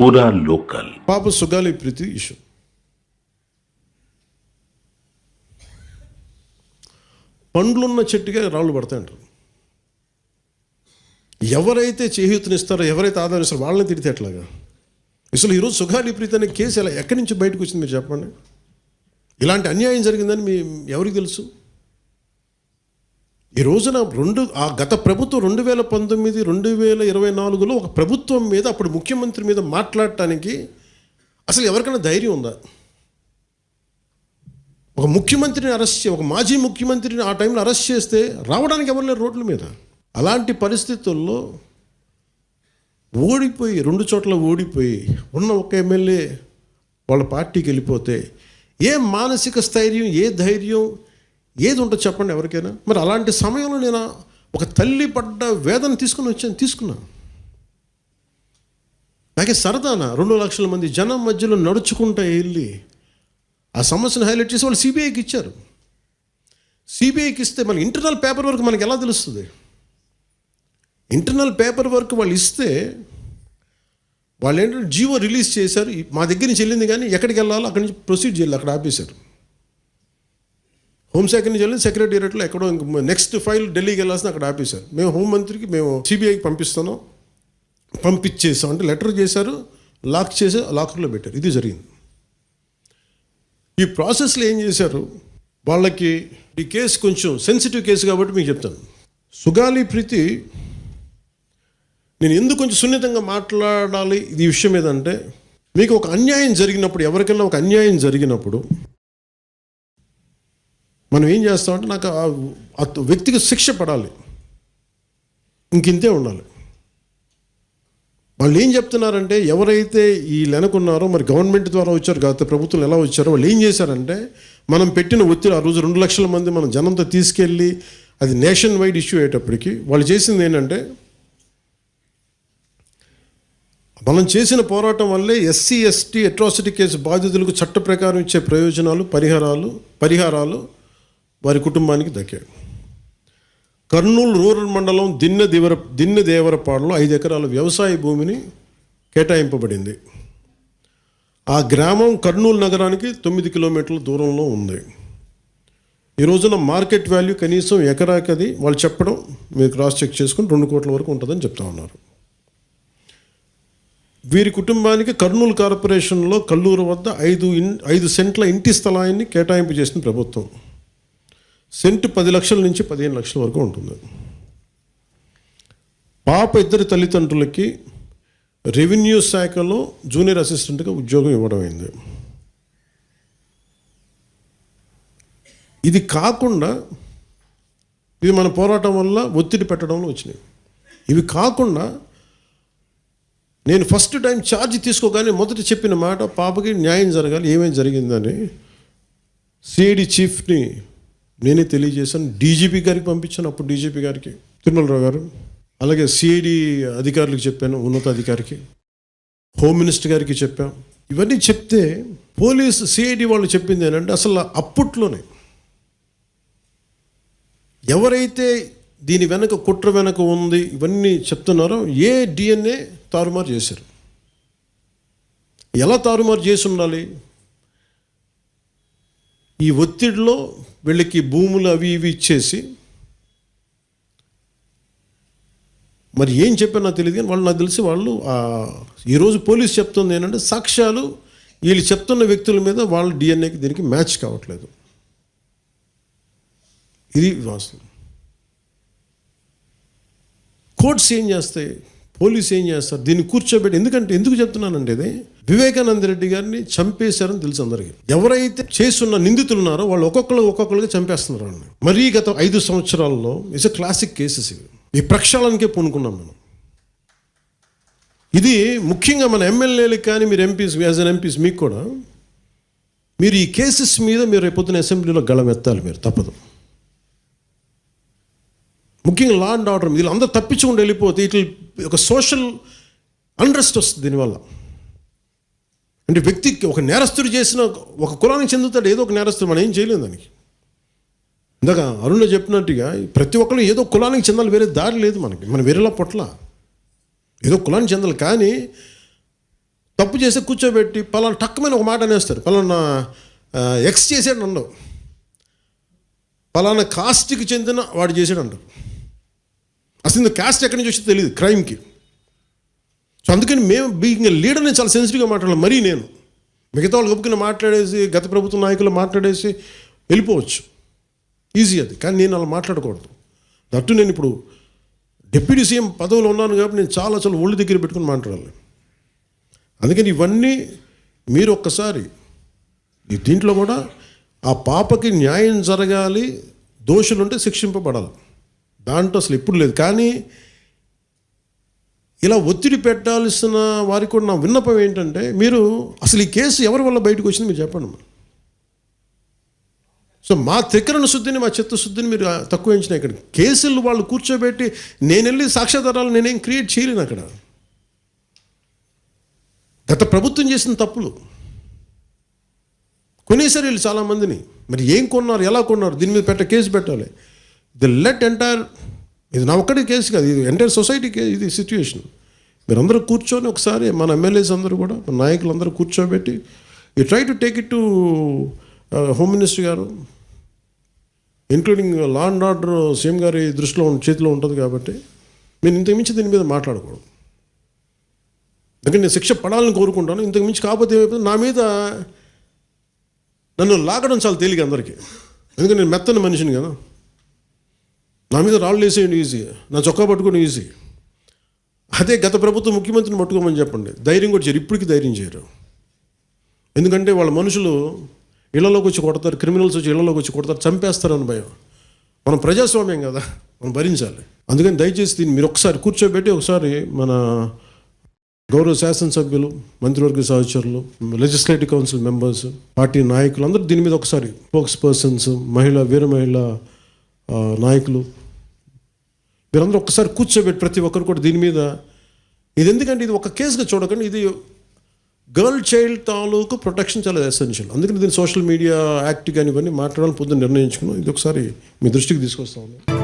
पूरा लोकल। పాప సుగాలి ప్రీతి ఇష్యూ. పండ్లున్న చెట్టుగా రాళ్ళు పడతాయంటారు. ఎవరైతే చేయూతనిస్తారో, ఎవరైతే ఆదరిస్తారో వాళ్ళని తిడితే ఎట్లాగా? అసలు ఈరోజు సుగాలి ప్రీతి అనే కేసు ఎలా ఎక్కడి నుంచి బయటకు వచ్చింది మీరు చెప్పండి. ఇలాంటి అన్యాయం జరిగిందని ఎవరికి తెలుసు? ఈ రోజున గత ప్రభుత్వం 2019, 2024లో ఒక ప్రభుత్వం మీద, అప్పుడు ముఖ్యమంత్రి మీద మాట్లాడటానికి అసలు ఎవరికైనా ధైర్యం ఉందా? ఒక ముఖ్యమంత్రిని ఒక మాజీ ముఖ్యమంత్రిని ఆ టైంలో అరెస్ట్ చేస్తే రావడానికి ఎవరు లేరు రోడ్ల మీద. అలాంటి పరిస్థితుల్లో ఓడిపోయి 2 చోట్ల ఓడిపోయి ఉన్న ఒక ఎమ్మెల్యే వాళ్ళ పార్టీకి వెళ్ళిపోతే ఏ మానసిక స్థైర్యం, ఏ ధైర్యం, ఏది ఉంటుంది చెప్పండి ఎవరికైనా? మరి అలాంటి సమయంలో నేను ఒక తల్లి పడ్డ వేదన తీసుకున్నాను. నాకే సరదానా 2 లక్షల మంది జనం మధ్యలో నడుచుకుంటూ వెళ్ళి ఆ సమస్యను హైలైట్ చేసి వాళ్ళు సిబిఐకి ఇచ్చారు. సిబిఐకి ఇస్తే మన ఇంటర్నల్ పేపర్ వర్క్ మనకి ఎలా తెలుస్తుంది? ఇంటర్నల్ పేపర్ వర్క్ వాళ్ళు ఇస్తే వాళ్ళు ఏంటంటే జీవో రిలీజ్ చేశారు. మా దగ్గర నుంచి వెళ్ళింది కానీ ఎక్కడికి వెళ్ళాలో అక్కడి నుంచి ప్రొసీడ్ చేయాలి, అక్కడ ఆపేశారు. హోంశాఖ నుంచి వెళ్ళి సెక్రటేరియట్లో ఎక్కడో నెక్స్ట్ ఫైల్ ఢిల్లీకి వెళ్ళాల్సిన అక్కడ ఆపేశారు. మేము హోంమంత్రికి మేము సిబిఐకి పంపించేసాం అంటే లెటర్ చేశారు, లాక్ చేసి లాకర్లో పెట్టారు. ఇది జరిగింది. ఈ ప్రాసెస్లో ఏం చేశారు, వాళ్ళకి ఈ కేసు కొంచెం సెన్సిటివ్ కేసు కాబట్టి మీకు చెప్తాను. సుగాలి ప్రీతి నేను ఎందుకు కొంచెం సున్నితంగా మాట్లాడాలి ఈ విషయం ఏదంటే, మీకు ఒక అన్యాయం జరిగినప్పుడు, ఎవరికైనా ఒక అన్యాయం జరిగినప్పుడు మనం ఏం చేస్తామంటే నాకు ఆ వ్యక్తికి శిక్ష పడాలి, ఇంకింతే ఉండాలి. వాళ్ళు ఏం చెప్తున్నారంటే, ఎవరైతే ఈ వెనకున్నారో, మరి గవర్నమెంట్ ద్వారా వచ్చారు, గత ప్రభుత్వం ఎలా వచ్చారో వాళ్ళు ఏం చేశారంటే, మనం పెట్టిన ఒత్తిడి ఆ రోజు 2 లక్షల మంది మనం జనంతో తీసుకెళ్ళి అది నేషన్ వైడ్ ఇష్యూ అయ్యేటప్పటికి వాళ్ళు చేసింది ఏంటంటే, మనం చేసిన పోరాటం వల్లే ఎస్సీ ఎస్టీ అట్రాసిటీ కేసు బాధితులకు చట్ట ప్రకారం ఇచ్చే ప్రయోజనాలు, పరిహారాలు వారి కుటుంబానికి దక్కాయి. కర్నూలు రూరల్ మండలం దిన్నెదేవరపాడులో 5 ఎకరాల వ్యవసాయ భూమిని కేటాయింపబడింది. ఆ గ్రామం కర్నూలు నగరానికి 9 కిలోమీటర్ల దూరంలో ఉంది. ఈ రోజున మార్కెట్ వాల్యూ కనీసం ఎకరాకది వాళ్ళు చెప్పడం మీరు క్రాస్ చెక్ చేసుకుని 2 కోట్ల వరకు ఉంటుందని చెప్తా ఉన్నారు. వీరి కుటుంబానికి కర్నూలు కార్పొరేషన్లో కల్లూరు వద్ద 5 సెంట్ల ఇంటి స్థలాన్ని కేటాయింపు చేసిన ప్రభుత్వం. సెంటు 10 లక్షల నుంచి 15 లక్షల వరకు ఉంటుంది. పాప 2 తల్లిదండ్రులకి రెవెన్యూ శాఖలో జూనియర్ అసిస్టెంట్గా ఉద్యోగం ఇవ్వడం అయింది. ఇది కాకుండా ఇది మన పోరాటం వల్ల ఒత్తిడి పెట్టడంలో వచ్చినాయి. ఇవి కాకుండా నేను ఫస్ట్ టైం ఛార్జ్ తీసుకోగానే మొదట చెప్పిన మాట, పాపకి న్యాయం జరగాలి, ఏమేమి జరిగిందని సిఐడి చీఫ్ని నేనే తెలియజేశాను. డీజీపీ గారికి పంపించాను, అప్పుడు డీజీపీ గారికి తిరుమలరావు గారు, అలాగే సిఐడి అధికారులకు చెప్పాను, ఉన్నతాధికారికి, హోమ్ మినిస్టర్ గారికి చెప్పాను. ఇవన్నీ చెప్తే పోలీసు సిఐడి వాళ్ళు చెప్పింది ఏంటంటే, అసలు అప్పట్లోనే ఎవరైతే దీని వెనక కుట్ర వెనక ఉంది ఇవన్నీ చెప్తున్నారో ఏ డిఎన్ఏ తారుమారు చేశారు. ఎలా తారుమారు చేసి ఉండాలి? ఈ ఒత్తిడిలో వీళ్ళకి భూములు అవి ఇవి ఇచ్చేసి, మరి ఏం చెప్పారు నాకు తెలియదు కానీ వాళ్ళు నాకు తెలిసి వాళ్ళు ఈరోజు పోలీసు చెప్తుంది ఏంటంటే, సాక్ష్యాలు వీళ్ళు చెప్తున్న వ్యక్తుల మీద వాళ్ళ డిఎన్ఏకి దీనికి మ్యాచ్ కావట్లేదు. ఇది వాస్తవం. కోర్ట్స్ ఏం చేస్తాయి, పోలీసు ఏం చేస్తారు, దీన్ని కూర్చోబెట్టి. ఎందుకు చెప్తున్నానంటే, ఇది వివేకానంద రెడ్డి గారిని చంపేశారని తెలుసు అందరికీ. ఎవరైతే చేస్తున్న నిందితులు ఉన్నారో వాళ్ళు ఒక్కొక్కరుగా చంపేస్తున్నారు వాళ్ళని. మరీ గత 5 సంవత్సరాల్లో ఇట్స్ ఎ క్లాసిక్ కేసెస్ ఇవి. ఈ ప్రక్షాళనకే పూనుకున్నాం మనం. ఇది ముఖ్యంగా మన ఎమ్మెల్యేలకు కానీ, మీరు ఎంపీస్, యాజ్ అన్ ఎంపీస్ మీకు కూడా, మీరు ఈ కేసెస్ మీద మీరు రేపొద్దున అసెంబ్లీలో గళమెత్తాలి. మీరు తప్పదు. ముఖ్యంగా లా అండ్ ఆర్డర్ వీళ్ళు అందరూ తప్పించుకుంటూ వెళ్ళిపోతే ఇట్లా ఒక సోషల్ అన్రెస్ట్ వస్తుంది దీనివల్ల. అంటే వ్యక్తికి ఒక నేరస్తుడు చేసిన ఒక కులానికి చెందుతాడు, ఏదో ఒక నేరస్తుడు, మనం ఏం చేయలేము దానికి. ఇందాక అరుణ చెప్పినట్టుగా ప్రతి ఒక్కరు ఏదో కులానికి చెందాలి, వేరే దారి లేదు మనకి. మనం వేరేలా పొట్ల ఏదో కులానికి చెందాలి. కానీ తప్పు చేస్తే కూర్చోబెట్టి పలానా టక్కుమైన ఒక మాట అనేస్తారు. పలానా ఎక్స్ చేసాడు అండవు, పలానా కాస్ట్కి చెందిన వాడు చేసాడు అండవు. అసలు ఇంత కాస్ట్ ఎక్కడి నుంచి వచ్చి తెలియదు క్రైమ్కి. సో అందుకని మేము బీయింగ్ లీడర్ నేను చాలా సెన్సిటివ్గా మాట్లాడాలి. మరీ నేను మిగతా వాళ్ళు ఒప్పుకుని మాట్లాడేసి గత ప్రభుత్వ నాయకులు మాట్లాడేసి వెళ్ళిపోవచ్చు, ఈజీ అది. కానీ నేను అలా మాట్లాడకూడదు. దట్టు నేను ఇప్పుడు డిప్యూటీ సీఎం పదవిలో ఉన్నాను కాబట్టి నేను చాలా ఒళ్ళు దగ్గర పెట్టుకుని మాట్లాడాలి. అందుకని ఇవన్నీ మీరు ఒక్కసారి దీంట్లో కూడా ఆ పాపకి న్యాయం జరగాలి, దోషులు ఉంటే శిక్షింపబడాలి, దాంట్లో అసలు ఎప్పుడు లేదు. కానీ ఇలా ఒత్తిడి పెట్టాల్సిన వారికి కూడా నా విన్నపం ఏంటంటే, మీరు అసలు ఈ కేసు ఎవరి వల్ల బయటకు వచ్చింది మీరు చెప్పండి. సో మా త్రికరణ శుద్ధిని, మా చిత్తశుద్ధిని మీరు తక్కువ ఎంచిన. ఇక్కడ కేసులు వాళ్ళు కూర్చోబెట్టి నేను వెళ్ళి సాక్ష్యాధారాలు నేనేం క్రియేట్ చేయలేను. అక్కడ గత ప్రభుత్వం చేసిన తప్పులు కొనేసారు వీళ్ళు చాలామందిని. మరి ఏం కొన్నారు, ఎలా కొన్నారు, దీని మీద కేసు పెట్టాలి. ది లెట్ ఎంటైర్, ఇది నా ఒక్కడి కేసు కాదు, ఇది ఎంటైర్ సొసైటీకి ఇది సిచ్యువేషన్. మీరందరూ కూర్చొని ఒకసారి మన ఎమ్మెల్యేస్ అందరూ కూడా, మన నాయకులందరూ కూర్చోబెట్టి you try to take it to home minister గారు, including law and order CM గారి దృష్టిలో చేతిలో ఉంటుంది. కాబట్టి మీరు ఇంతకుమించి దీని మీద మాట్లాడకూడదు. అందుకని నేను శిక్ష పడాలని కోరుకుంటాను. ఇంతకుమించి కాకపోతే ఏమైపోతుంది, నా మీద నన్ను లాగడం చాలా తేలిక అందరికీ. ఎందుకంటే నేను మెత్తని మనిషిని కదా, నా మీద రాళ్ళు వేసేయండి ఈజీ, నా చొక్కా పట్టుకొని ఈజీ. అదే గత ప్రభుత్వం ముఖ్యమంత్రిని పట్టుకోమని చెప్పండి, ధైర్యం కూడా చేయరు, ఇప్పటికీ ధైర్యం చేయరు. ఎందుకంటే వాళ్ళ మనుషులు ఇళ్లలోకి వచ్చి కొడతారు, క్రిమినల్స్ వచ్చి ఇళ్లలోకి వచ్చి కొడతారు, చంపేస్తారని భయం. మనం ప్రజాస్వామ్యం కదా, మనం భరించాలి. అందుకని దయచేసి దీన్ని మీరు ఒకసారి కూర్చోబెట్టి ఒకసారి మన గౌరవ శాసనసభ్యులు, మంత్రివర్గ సహచరులు, లెజిస్లేటివ్ కౌన్సిల్ మెంబర్స్, పార్టీ నాయకులు అందరూ దీని మీద ఒకసారి, స్పోక్స్ పర్సన్స్, వీర మహిళా నాయకులు, మీరందరూ ఒక్కసారి కూర్చోబెట్టి ప్రతి ఒక్కరు కూడా దీని మీద, ఇది ఎందుకంటే ఇది ఒక కేసుగా చూడకండి, ఇది గర్ల్ చైల్డ్ తాలూకు ప్రొటెక్షన్ చాలా ఎసెన్షియల్. అందుకని దీన్ని సోషల్ మీడియా యాక్ట్ కానీ ఇవన్నీ మాట్లాడాలని పొద్దున్న నిర్ణయించుకున్నాం. ఇది ఒకసారి మీ దృష్టికి తీసుకొస్తా ఉన్నాం.